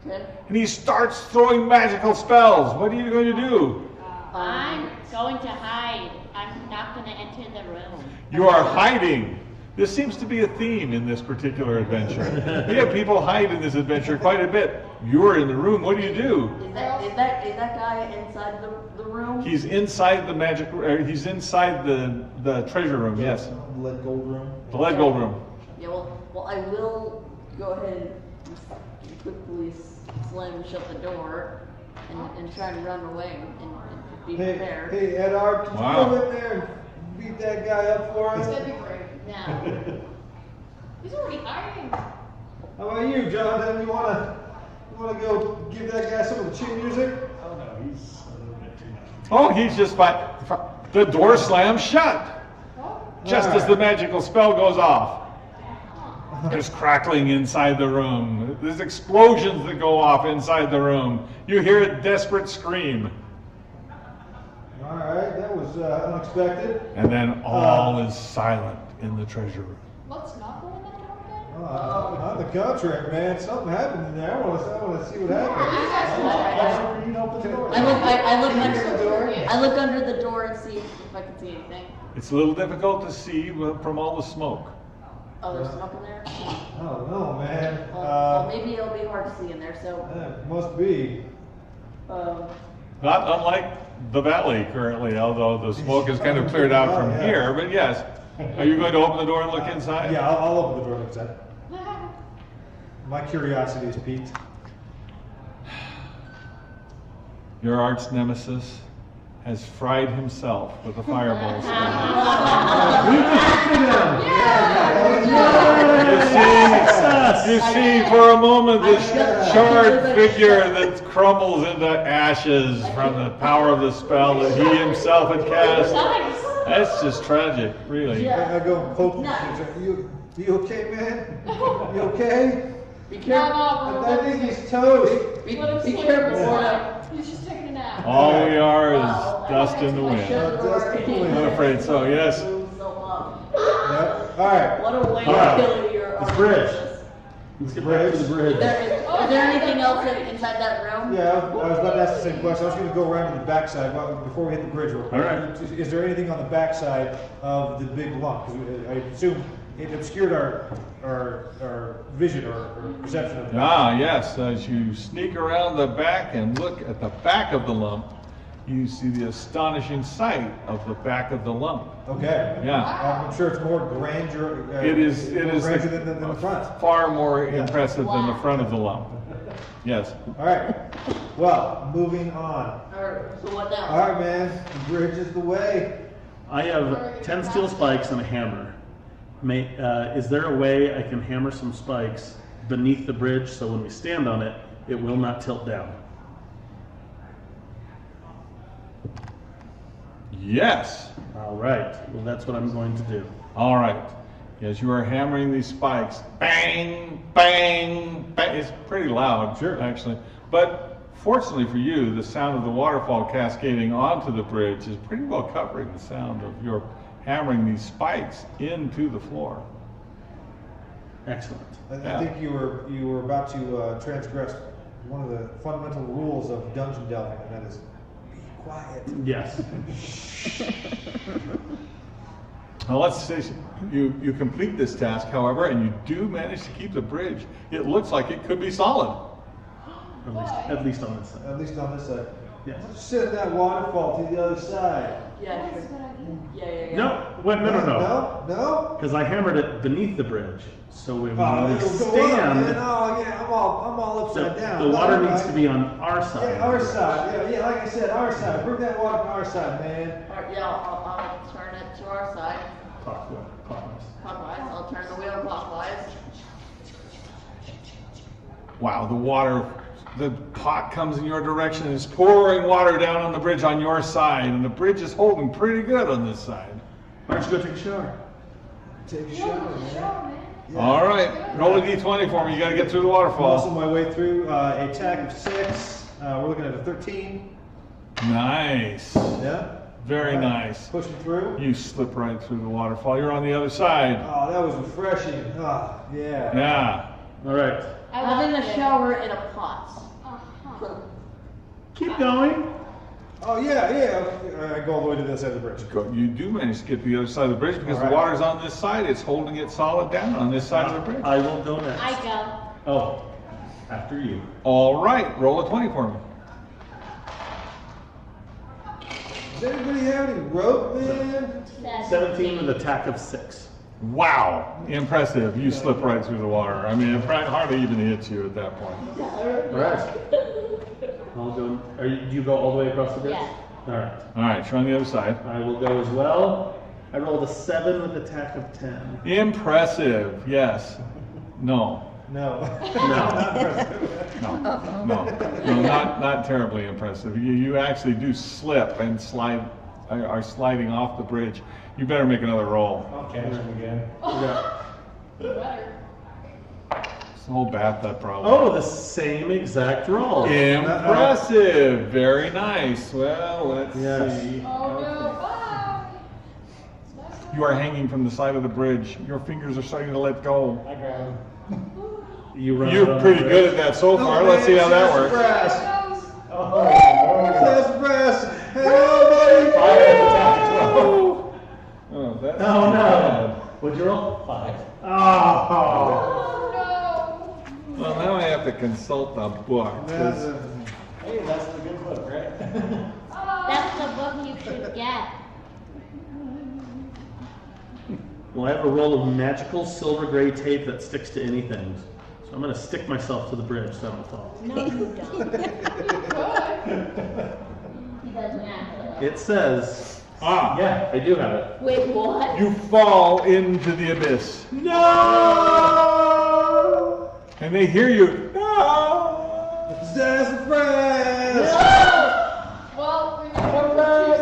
Okay. And he starts throwing magical spells. What are you going to do? I'm going to hide. I'm not going to enter the room. You are hiding. This seems to be a theme in this particular adventure. We have people hide in this adventure quite a bit. You're in the room. What do you do? Is that guy inside the room? He's inside the magic. He's inside the treasure room. Yes, The lead gold room. the lead gold room. Yeah. Well, I will go ahead and quickly slam shut the door and try to run away and be prepared. Hey, Edard, can Wow. you go in there and beat that guy up for us? That'd be great. No. He's already hiding. How about you, Jonathan? You wanna go give that guy some of the chin music? Oh no, he's a little bit too much. Oh, he's just by. The door slams shut just as the magical spell goes off. There's crackling inside the room. There's explosions that go off inside the room. You hear a desperate scream. All right, that was unexpected. And then all is silent in the treasure room. Let's not go in that door again. On the contrary, man, something happened in there. I want to see what happened. You can open the door. I look under the door and see if I can see anything. It's a little difficult to see from all the smoke. Oh, there's smoke in there? Oh no, man. Well, maybe it'll be hard to see in there, so. That must be. Not unlike the valley currently, although the smoke is kind of cleared out from Yeah. here. But yes, are you going to open the door and look inside? Yeah, I'll open the door like that. My curiosity is piqued. Your arch nemesis has fried himself with a fireball spell. You see for a moment this charred figure that crumbles into ashes from the power of the spell that he himself had cast. That's just tragic, really. I go and poke him. You okay, man? You okay? Be careful. I think he's toast. Be careful, Florida. He's just taking a nap. All we are is dust in the wind. Dust in the wind. I'm afraid so, yes. Yep. All right. What a way All right. to kill your It's bridge. Let's get back to the bridge. Is there anything else inside that room? Yeah, I was about to ask the same question. I was going to go around to the backside before we hit the bridge real quick. All right. Is there anything on the backside of the big lump? 'Cause I assume it obscured our vision or perception of it. Ah, yes, as you sneak around the back and look at the back of the lump, you see the astonishing sight of the back of the lump. Okay. Yeah. I'm sure it's more grandeur. It is more grandeur than the front. far more impressive than the front of the lump. Yes. All right. Well, moving on. Alright, so what now? All right, man. The bridge is the way. I have 10 steel spikes and a hammer. Is there a way I can hammer some spikes beneath the bridge so when we stand on it, it will not tilt down? Yes. All right. Well, that's what I'm going to do. All right. As you are hammering these spikes, bang, bang, bang. It's pretty loud, Sure. actually. But fortunately for you, the sound of the waterfall cascading onto the bridge is pretty well covering the sound of your hammering these spikes into the floor. Excellent. I think you were about to transgress one of the fundamental rules of dungeon delving, and that is be quiet. Yes. Now let's say you complete this task, however, and you do manage to keep the bridge. It looks like it could be solid. At least on this side. At least on this side. Yes. Let's send that waterfall to the other side. Yeah, sure. Yeah. No, wait, no. No? Because I hammered it beneath the bridge. So when we It'll go up, stand, man. Oh, yeah, I'm all upside down. the water No, needs right? to be on our side. Yeah, our side. Yeah, like I said, our side. Bring that water to our side, man. Alright, yeah, I'll turn it to our side. Clockwise. Clockwise. I'll turn the wheel clockwise. Wow, the pot comes in your direction and is pouring water down on the bridge on your side, and the bridge is holding pretty good on this side. Why don't you go take a shower? Take a shower, man. Yeah. All right, roll a d20 for me. You got to get through the I'm also waterfall. my way through a attack of 6. We're looking at a 13. Nice. Yeah. Very All right. nice. Pushing through. You slip right through the waterfall. You're on the other side. Oh, that was refreshing. Oh, yeah. Yeah. All right. I'm in the shower in a pot. Keep going. Oh, yeah. I go all the way to this side of the bridge. You do manage to get to the other side of the bridge because All right. the water's on this side. It's holding it solid down on this side of the bridge. I will go next. I go. Oh, after you. All right, roll a 20 for me. Does anybody have any rope, man? 17 with attack of 6. Wow, impressive. You slip right through the water. I mean, it hardly even hits you at that point. All right. I'll go. Do you go all the way across the bridge? Yeah. All right. All right, you're on the other side. I will go as well. I rolled a 7 with attack of 10. Impressive, yes. No. No. No. No, not terribly impressive. You actually do slip and are sliding off the bridge. You better make another roll. I'll catch him again. Yeah. It's the whole bathtub problem. Oh, the same exact roll. Impressive. Very nice. Well, let's Yes. see. Oh no. You are hanging from the side of the bridge. Your fingers are starting to let go. I grab him. You run out You're on pretty the good bridge. at that so far. Let's see how that works. Sassafras. Hey, I have attack of 12. Oh, that's Oh too bad. no. What'd you roll? 5. Oh. Well, now I have to consult the book. 'Cause Hey, that's the good book, right? That's the book you should get. Well, I have a roll of magical silver gray tape that sticks to anything. So I'm going to stick myself to the bridge so I don't fall. No, you don't. He doesn't have it. It says, Ah, yeah, I do have it. Wait, what? you fall into the abyss. No! And they hear you. No! Sassafras. Well, we were for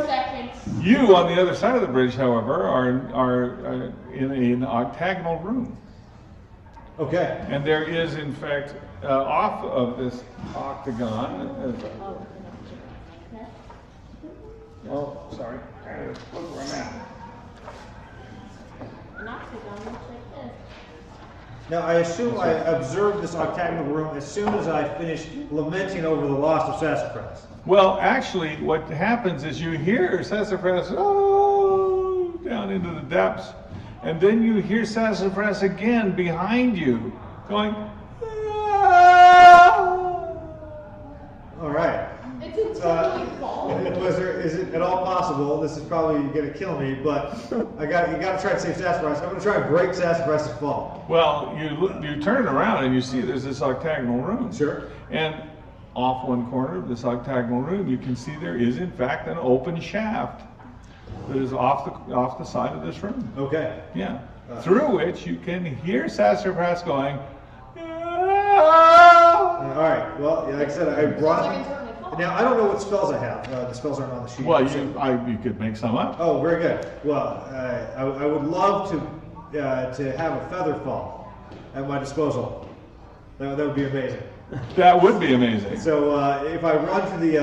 2 seconds. You, on the other side of the bridge, however, are in an octagonal room. Okay. And there is, in fact, off of this octagon. Oh, sorry. Look where I'm at. An octagon looks like this. Now, I assume I observed this octagonal room as soon as I finished lamenting over the loss of Sassafras. Well, actually, what happens is you hear Sassafras, oh, down into the depths. And then you hear Sassafras again behind you, going, ah. All right. It's a totally fall. Is it at all possible? This is probably going to kill me, but you got to try to save Sassafras. I'm going to try and break Sassafras' fall. Well, you turn it around and you see there's this octagonal room. Sure. And off one corner of this octagonal room, you can see there is in fact an open shaft that is off the side of this room. Okay. Yeah. Through which you can hear Sassafras going. All right. Well, like I said, I brought. Now I don't know what spells I have. The spells aren't on the sheet. Well, you could make some up. Oh, very good. Well, I would love to have a feather fall at my disposal. That would be amazing. That would be amazing. So if I run to the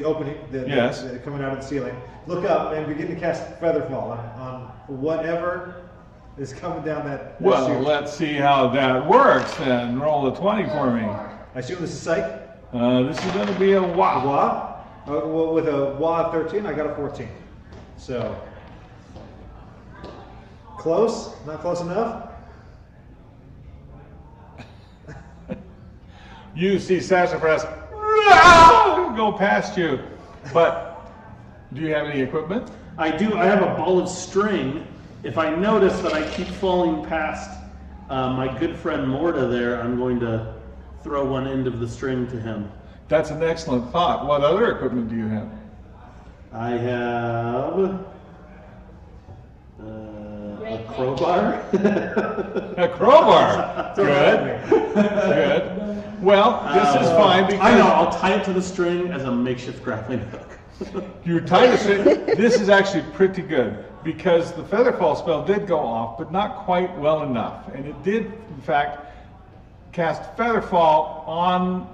opening, Yes. coming out of the ceiling, look up and begin to cast Featherfall on whatever is coming down that Well, chute. let's see how that works then. Roll a 20 for me. I assume this is psych. This is going to be a wow. Wah. Well, with a wah of 13, I got a 14. So close, not close enough. You see Sassafras go past you, but do you have any equipment? I do. I have a ball of string. If I notice that I keep falling past my good friend Morta there, I'm going to throw one end of the string to him. That's an excellent thought. What other equipment do you have? I have a crowbar. A crowbar. Good. Good. Well, this is fine because I know. I'll tie it to the string as a makeshift grappling hook. you tie this in. This is actually pretty good because the Featherfall spell did go off, but not quite well enough. And it did, in fact, cast Featherfall on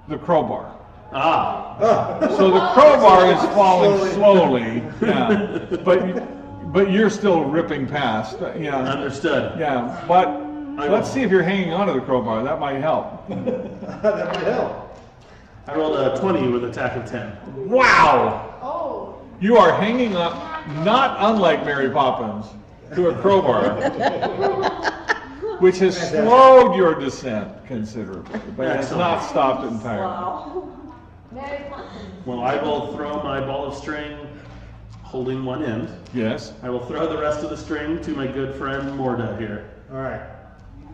the crowbar. So the crowbar is falling slowly. Yeah. But you're still ripping past. Yeah. Understood. Yeah. But let's see if you're hanging onto the crowbar. That might help. That might help. I rolled a 20 with attack of 10. Wow! Oh. You are hanging up, not unlike Mary Poppins, to a crowbar, which has slowed your descent considerably, but it's not stopped it entirely. Wow. Well, I will throw my ball of string holding one end. Yes. I will throw the rest of the string to my good friend Morta here. All right.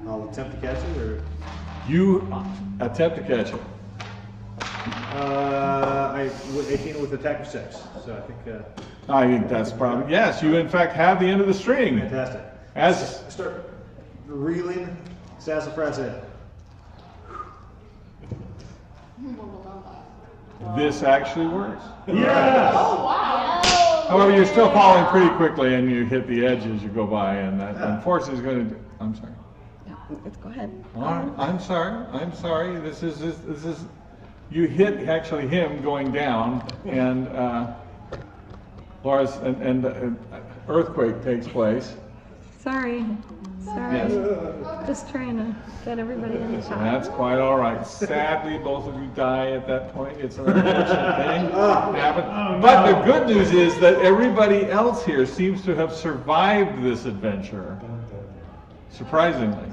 I'll attempt to catch it, or You attempt to catch it. I 18 with attack of 6. So I think that's probably, yes, you in fact have the end of the string. fantastic. As Start reeling Sassafras in. this actually works. Yeah! Oh, wow. However, you're still falling pretty quickly and you hit the edge as you go by, and that unfortunately is going to, I'm sorry. Let's go ahead. All right, I'm sorry. This is, you hit actually him going down, and Laura's, and earthquake takes place. Sorry. Yes. Just trying to get everybody in the shot. That's quite all right. Sadly, both of you die at that point. It's an unfortunate thing. It happened. But the good news is that everybody else here seems to have survived this adventure. Surprisingly.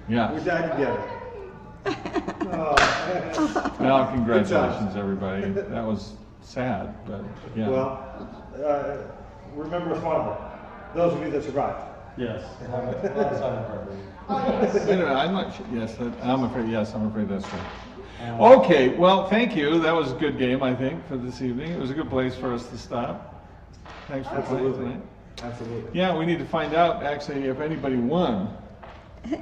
Yeah. We died together. Well, congratulations, everybody. That was sad, but yeah. Well, remember us fondly. Those of you that survived. Yes. Wait a minute, I'm not sure. Yes, I'm afraid that's true. Okay, well, thank you. That was a good game, I think, for this evening. It was a good place for us to stop. Thanks for playing tonight. Absolutely. Yeah, we need to find out, actually, if anybody won. Yeah,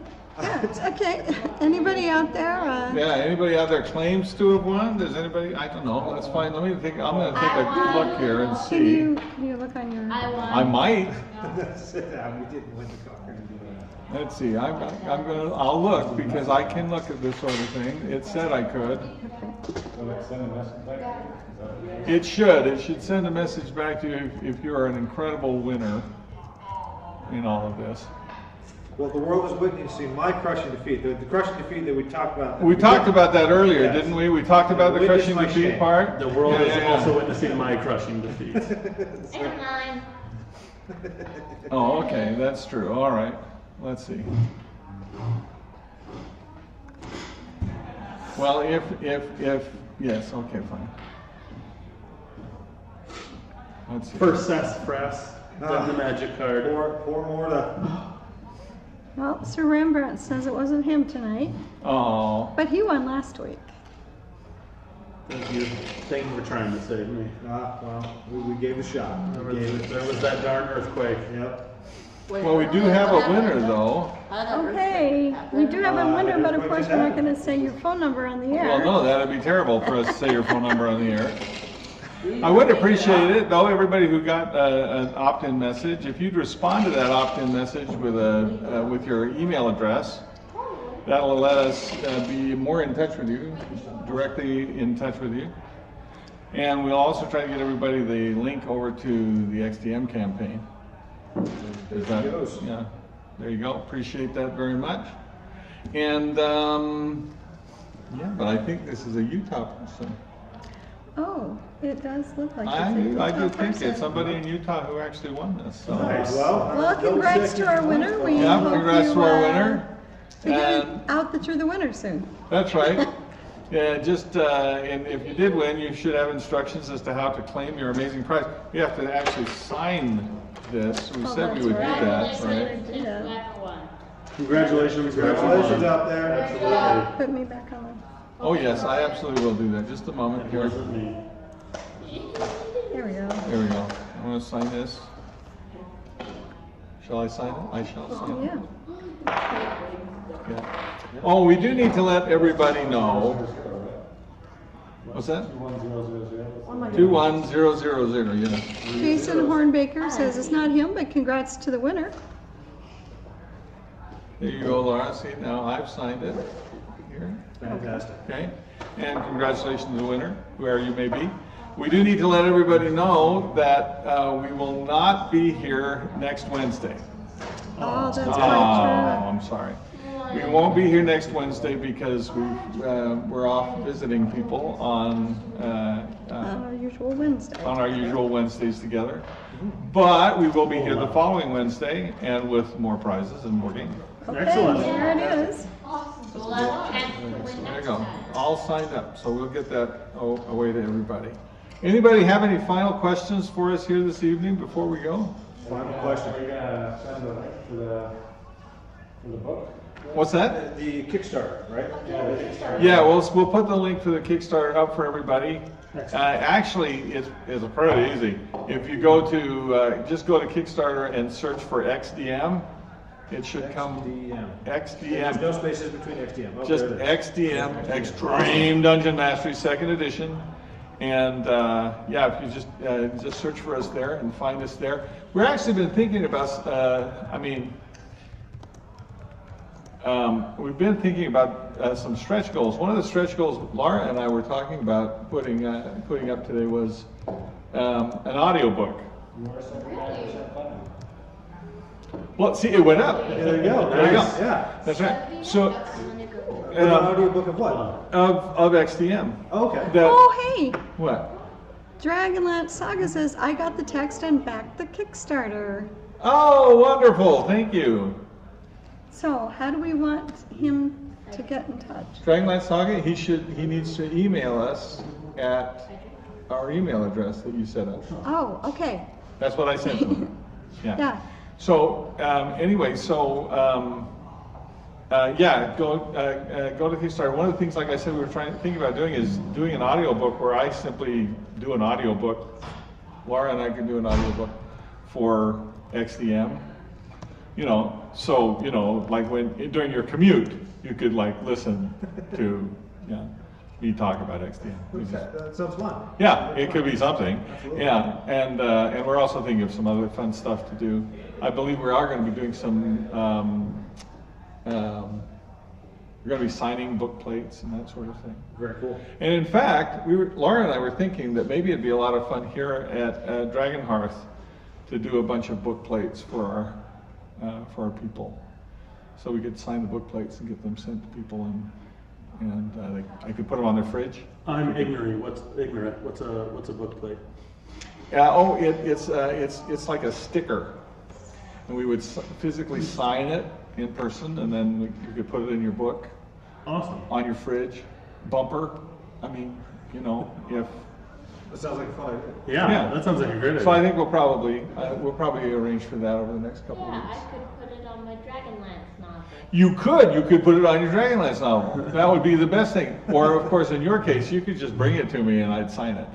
okay. Anybody out there? Yeah, anybody out there claims to have won? Does anybody? I don't know. That's fine. Let me think. I'm going to take a look here and see. Can you look on your... I won. I might. We didn't win the car. Let's see. I'll look because I can look at this sort of thing. It said I could. It should send a message back to you if you're an incredible winner in all of this. Well, the world is witnessing my crushing defeat. The crushing defeat that we talked about. We talked about that earlier, Yes. didn't we? We talked about the Witness crushing my defeat shame. part. The world Yeah, is yeah, yeah. also witnessing my crushing defeat. And mine. Oh, okay, that's true. All right, let's see. Well, if, yes, okay, fine. Let's see. First sassafras, then the magic card. Pour more to. Well, Sir Rembrandt says it wasn't him tonight, Oh, but he won last week. Thank you. Thank you for trying to save me. Well, we gave it a shot. There We gave it. was that darn earthquake. Yep. Wait, well, we do have a what winner happened? though. How did that Okay, earthquake we do have a Uh, winner, but of what course just we're not happened? going to say your phone number on the air. Well, no, that'd be terrible for us to say your phone number on the air. I would appreciate it, though, everybody who got an opt-in message. If you'd respond to that opt-in message with your email address, that'll let us be more in touch with you, directly in touch with you. And we'll also try to get everybody the link over to the XDM campaign. Is that, yeah, there you go. Appreciate that very much. And yeah, but I think this is a Utah person. Oh, it does look like I it's a do Utah think person. it's somebody in Utah who actually won this. So. Nice. Well, Well, congrats to our winner. We Yeah, hope congrats you, to our winner. We get And it out that you're the winner soon. that's right. Yeah, just and if you did win, you should have instructions as to how to claim your amazing prize. You have to actually sign this. We Oh, said we that's would do right. that, right? Congratulations to Yeah. whoever won. Congratulations, Congratulations out there. Absolutely. Put me back on. Oh yes, I absolutely will do that. Just a moment It here. wasn't me. There we go. There we go. I'm going to sign this. Shall I sign it? I shall sign it. Yeah. Yeah. Oh, we do need to let everybody know. What's that? 21000. Yeah. Jason Hornbaker says it's not him, but congrats to the winner. There you go, Laura. See, now I've signed it. Here. Fantastic. Okay. And congratulations to the winner, whoever you may be. We do need to let everybody know that we will not be here next Wednesday. Oh, that's Oh, quite I'm sorry. We won't be here next Wednesday because we're off visiting people on true. On our usual Wednesday. our usual Wednesdays together. But we will be here the following Wednesday and with more prizes and more games. Okay, Excellent. there it is. We'll have a chance to win There you next go. time. All signed up, so we'll get that away to everybody. Anybody have any final questions for us here this evening before we go? Final question. Are we gonna send the link for the book? What's that? The Kickstarter, right? Yeah, we'll put the link for the Kickstarter up for everybody. Actually, it's pretty easy. If you go to, just go to Kickstarter and search for XDM, it should come. There's XDM. no spaces between XDM. Oh, Just there it is. XDM, Extreme Dungeon Mastery 2nd Edition. And yeah, if you just search for us there and find us there. We've actually been thinking about, we've been thinking about some stretch goals. One of the stretch goals Laura and I were talking about putting up today was an audiobook. Well, see, it went up. There you go. There you go. Nice. Yeah. That's right. So, An audiobook of what? of XDM. Okay. That, Oh, hey, what? Dragonlance Saga says, I got the text and backed the Kickstarter. Oh, wonderful. Thank you. So how do we want him to get in touch? Dragonlance Saga, he needs to email us at our email address that you set up. Oh, okay. That's what I sent to him. Yeah. Yeah. So anyway, yeah, go to Kickstarter. One of the things, like I said, we were thinking about doing is doing an audiobook where I simply do an audiobook. Laura and I can do an audiobook for XDM. Like during your commute, you could like listen to me talk about XDM. That sounds fun. Yeah, it could be something. Absolutely. Yeah, and we're also thinking of some other fun stuff to do. I believe we are going to be doing some. We're going to be signing book plates and that sort of thing. Very cool. And in fact, Laura and I were thinking that maybe it'd be a lot of fun here at Dragonhearth to do a bunch of book plates for our people. So we could sign the book plates and get them sent to people, and I could put them on their fridge. I'm ignorant. What's a book plate? It's like a sticker, and we would physically sign it in person, and then you could put it in your book. Awesome. On your fridge. bumper. I mean, you know, if. That sounds like a fun idea. Yeah, that sounds like a great idea. So I think we'll probably arrange for that over the next couple of Yeah, weeks. I could put it on my Dragonlance novel. You could put it on your Dragonlance novel. That would be the best thing. Or of course, in your case, you could just bring it to me and I'd sign it.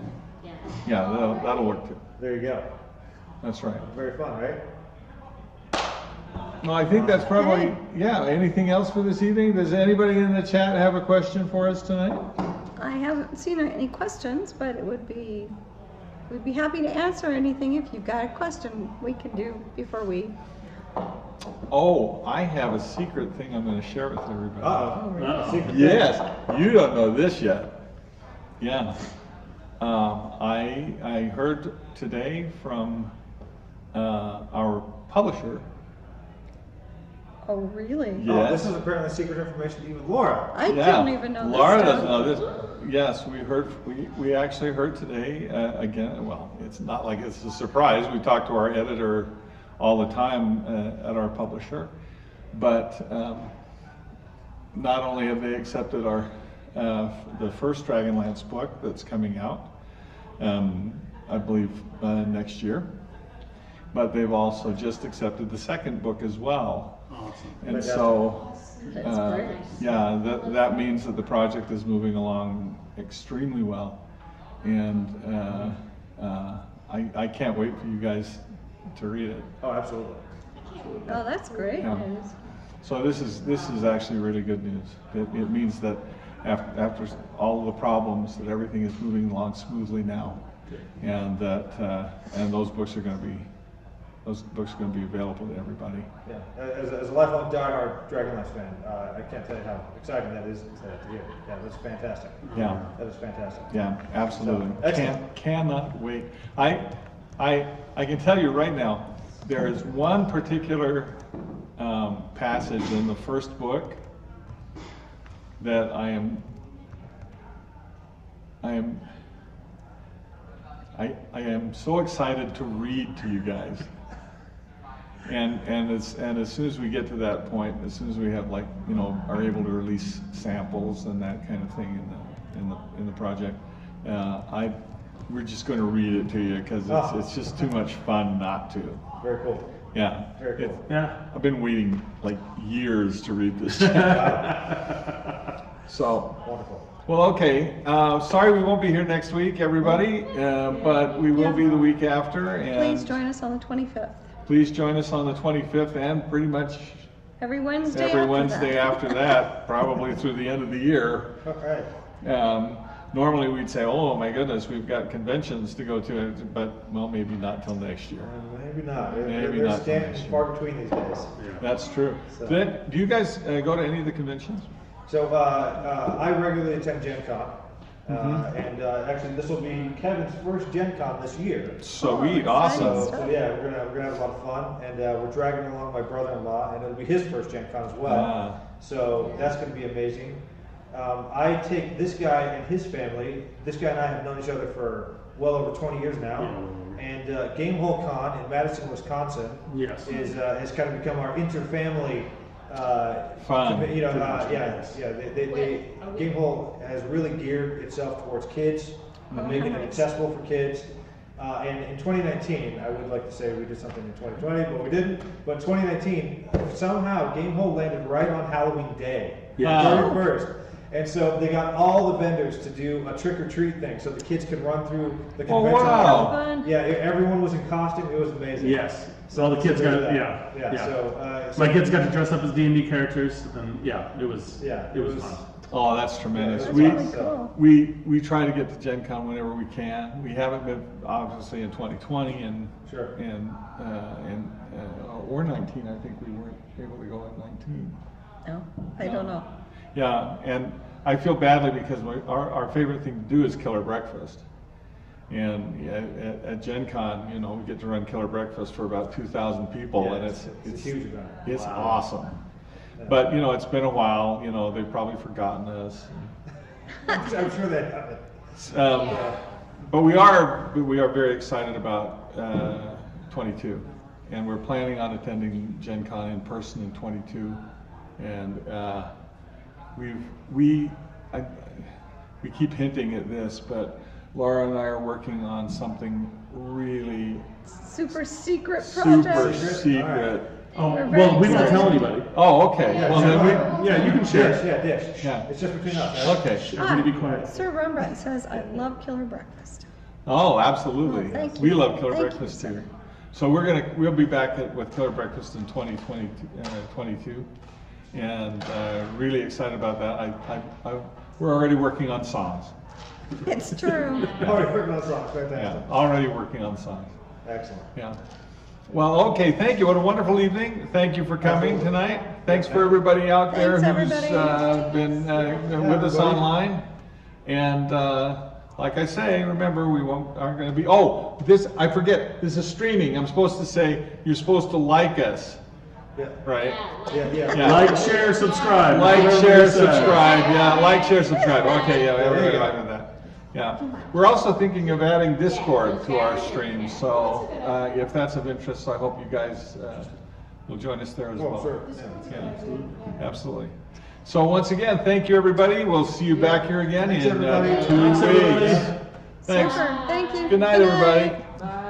Yeah. Yeah, that'll work too. There you go. That's right. Very fun, right? No, I think that's probably, yeah. Anything else for this evening? Does anybody in the chat have a question for us tonight? I haven't seen any questions, but we'd be happy to answer anything if you've got a question we can do before we. Oh, I have a secret thing I'm going to share with everybody. Uh-oh. Yes, you don't know this yet. Yeah. I heard today from our publisher. Oh, really? Yes. Oh, this is apparently secret information to even Laura. I didn't even know. Laura this doesn't stuff. know this. Yes, we actually heard today, again, well, it's not like it's a surprise. We talk to our editor all the time at our publisher, but not only have they accepted our the first Dragonlance book that's coming out, I believe next year, but they've also just accepted the second book as well. Awesome. And so, That's great. yeah, that means that the project is moving along extremely well, and I can't wait for you guys to read it. Oh, absolutely. Oh, that's great Yeah. news. So this is actually really good news. It means that after all of the problems, that everything is moving along smoothly now, and that and those books are going to be available to everybody. Yeah. As a lifelong diehard Dragonlance fan, I can't tell you how exciting that is to hear. Yeah, that's fantastic. Yeah. That is fantastic. Yeah, absolutely. So, excellent. Cannot wait. I can tell you right now, there is one particular passage in the first book that I am so excited to read to you guys. And as soon as we get to that point, as soon as we have are able to release samples and that kind of thing in the project, we're just going to read it to you because it's just too much fun not to. Very cool. Yeah. Very cool. Yeah. I've been waiting like years to read this. So. Wonderful. Well, okay. Sorry we won't be here next week, everybody, but we will be the week after. And Please join us on the 25th. please join us on the 25th and pretty much Every Wednesday. every after Wednesday that. after that, probably through the end of the year. All right. Normally we'd say, oh my goodness, we've got conventions to go to, but well, maybe not till next year. Maybe not. Maybe They're not standing next far between these days. That's true. So- Then, do you guys go to any of the conventions? So I regularly attend Gen Con. Mm-hmm. And actually, this will be Kevin's first Gen Con this year. Sweet, Oh, awesome. So yeah, we're gonna have a lot of fun, and we're dragging along my brother-in-law, and it'll be his first Gen Con as well. Ah. So that's gonna be amazing. I take this guy and his family. This guy and I have known each other for well over 20 years now. And Gamehole Con in Madison, Wisconsin, Yes. is has kind of become our inter-family. Fun. They Gamehole has really geared itself towards kids, making it accessible for kids. And in 2019, I would like to say we did something in 2020, but we didn't. But 2019, somehow Gamehole landed right on Halloween Day, Yeah. January 1st. And so they got all the vendors to do a trick or treat thing, so the kids could run through the Oh, convention. wow. Fun. Yeah, everyone was in costume. It was amazing. Yes. So all the kids So got that. yeah. So My kids got to dress up as D&D characters, and yeah, it was fun. Oh, that's tremendous. That's We really cool. we try to get to Gen Con whenever we can. We haven't been obviously in 2020 and Sure. or 19. I think we weren't able to go in 19. No, I don't know. Yeah, and I feel badly because our favorite thing to do is Killer Breakfast. And at Gen Con, we get to run Killer Breakfast for about 2,000 people, Yeah, and it's a huge event. It's Wow. awesome. But it's been a while. They've probably forgotten us. I'm sure they have it. But we are very excited about 22, and we're planning on attending Gen Con in person in 22, and we keep hinting at this, but Laura and I are working on something really Super secret super project. secret. Oh, We're very well, we won't tell excited. anybody. Oh, okay. Yeah, Well, sure. then we, Yeah, you can share. Dish. Yeah. It's just between us. Right? okay. Everybody be quiet. Sir Rembrandt says, I love killer breakfast. Oh, absolutely. Oh, thank We you. love Killer Thank you, Breakfast sir. too. So we'll be back with Killer Breakfast in 2022, and really excited about that. We're already working on songs. It's true. Oh, you're working on songs. Yeah, Fantastic. already working on songs. Excellent. Yeah. Well, okay, thank you. What a wonderful evening. Thank you for coming tonight. Thanks for everybody out there Thanks, who's everybody. been with us everybody. online. And like I say, remember, aren't going to be. Oh, I forget. This is streaming. I'm supposed to say you're supposed to like us, Yeah. right? Yeah. Yeah. Like, share, subscribe. Like, Whatever share, it says. subscribe. Yeah, like, share, subscribe. Okay, yeah, There you everybody go. like with that. Yeah. We're also thinking of adding Discord to our stream, so if that's of interest, I hope you guys will join us there as well. Oh, sure. Yeah, absolutely. So once again, thank you, everybody. We'll see you back here again Thanks, in everybody. 2 Thanks, everybody. weeks. Thanks. Super. Thank you. Good night, everybody. Bye.